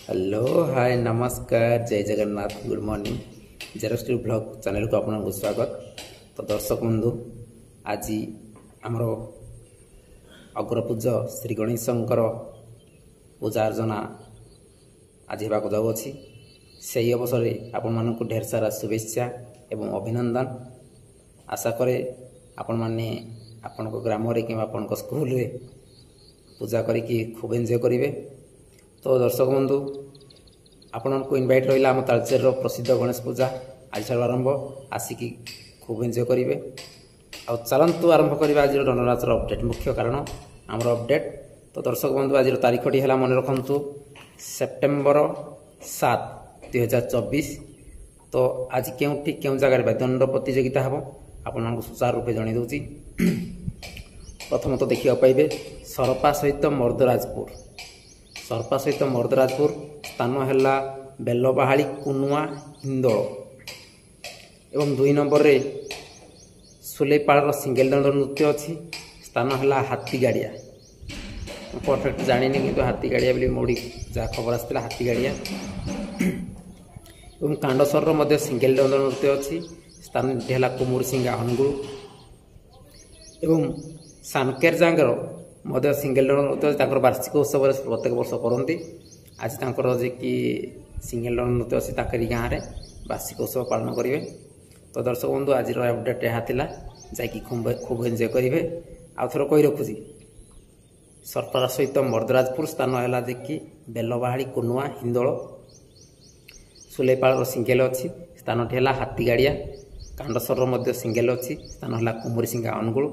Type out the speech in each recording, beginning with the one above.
Hello hi नमस्कार जय Jagannath good morning जेरोस्ट्री ब्लॉग चैनल को आपको स्वागत। तो दर्शक बंधु आज आमर अग्रपूज श्री गणेशंकर पूजा अर्चना आज होगा जाऊँगी से अवसर में आपण मानक ढेर सारा शुभेच्छा एवं अभिनंदन। आशा करे आपण माने आपण ग्राम कि स्कूल रे पूजा करी खूब एंजॉय करेंगे। तो दर्शक बंधु आपण को इनवाइट रहा आम तालचेर प्रसिद्ध गणेश पूजा आज आरंभ आसिकी खूब एंजॉय करेंगे। आ चलतु आरंभ करवा आज दंडनाचर अपडेट मुख्य कारण आमर अपडेट। तो दर्शक बंधु आज तारीखटी है मन रखु सेप्टेम्बर 7 2024। तो आज क्यों जगार दंड प्रतियोगिता हम आपको सुचारू रूपे जन दूसरी। प्रथम तो देखा पाइबे सरपा सहित मर्दराजपुर सरपा सहित मर्दराजपुर स्थान है बेलबाहाली कुनुआ हिंदोल एवं 2 नंबर रे सुलेपाड़ सिंगल दंड नृत्य अच्छी स्थान है हाथीगाड़िया। परफेक्ट जानी कि हाथीगाड़िया बोली मोड़ी जहाँ खबर आसाला हाथीगाड़िया एवं कांडसर सिंगल दंड नृत्य अच्छी स्थान है कुमुरसिंगा अनुगुल एवं सानकेर जांगर सिंगल दंड नृत्य वार्षिक उत्सव प्रत्येक वर्ष करती। आज जे कि सिंगल दंड नृत्य अच्छी गाँव में वार्षिक उत्सव पालन करेंगे। तो दर्शक बंधु आज अपडेट यहाँ था जैकि खूब एंजॉय करेंगे। आउ थोड़ा कही रखुची सरपरा सहित मर्दराजपुर स्थान है जे कि बेलबाहाली कुनुआ हिंदोल सुलेपाड़ सिंगल अच्छी स्थान है हाथीगाड़िया कांडसर सिंगल अच्छी स्थान है कुमुरसिंगा अनुगुल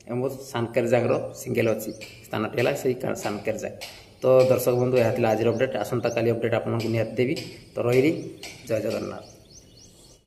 एवं सानकेर जागर सिंगल अच्छी स्थान है से सानकेर जाग। तो दर्शक बंधु यह आज अपडेट आसंता काली अपडेट आपको निहाती देवी। तो रही जय जगन्नाथ।